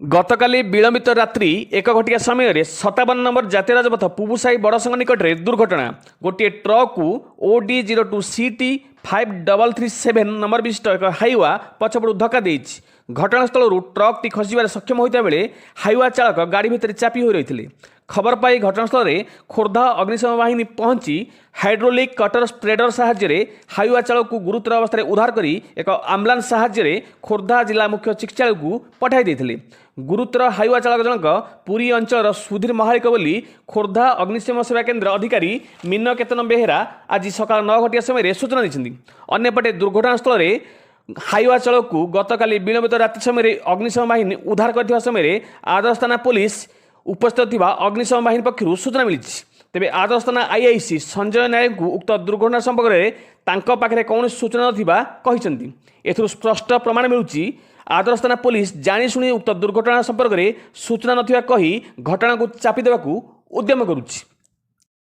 गतकाली विलंबित रात्रि 1 घटिया समय 57 नंबर जातीय राजपथ पुबुसाई बड़संग निकट में दुर्घटना। गोटे ट्रक को OD02CT 5337 नंबर विशिष्ट एक हाइवा पछपड़ू धक्का देइछि। घटनास्थल ट्रकटी खसबार सक्षम होता बेले हाइवा चालक गाड़ी भितर चापी हो रही। खबर पाई घटनास्थल में खोर्धा अग्निशम बाहिनी पहुंची हाइड्रोलिक कटर स्प्रेडर साहाय्य हाइवा चालक को गुरुतर अवस्था उद्धार कर एक आम्बुलांस साहाय्य खोर्धा जिला मुख्य चिकित्सालय को पठाई देथिले। गुरुतर हाइवा चालक जनक पुरी अंचल सुधीर महालिक बोली खोर्धा अग्निशम सेवा केन्द्र अधिकारी मीन केतन बेहेरा आज सकाल 9 घटिया समय सूचना दी। अन्यपटे दुर्घटनास्थल में हाइवा चालक को गतकाली विलंबित रात्रि समय अग्निशम बाहिनी उद्धार कर समय आदर्श थाना पुलिस उपस्थित थिबा अग्निशम बाहिनी पक्षर सूचना मिली। तेबे आदर्श थाना आईआईसी संजय नायक को उक्त दुर्घटना संपर्क में तांको पाखरे कौन सूचना नथिबा कहिसंती। एथुर स्पष्ट प्रमाण मिलुची आदर्श थाना पुलिस जानीशुणी उक्त दुर्घटना संपर्क में सूचना नथिबा कही घटना को चापी देबाकू उद्यम करुछि।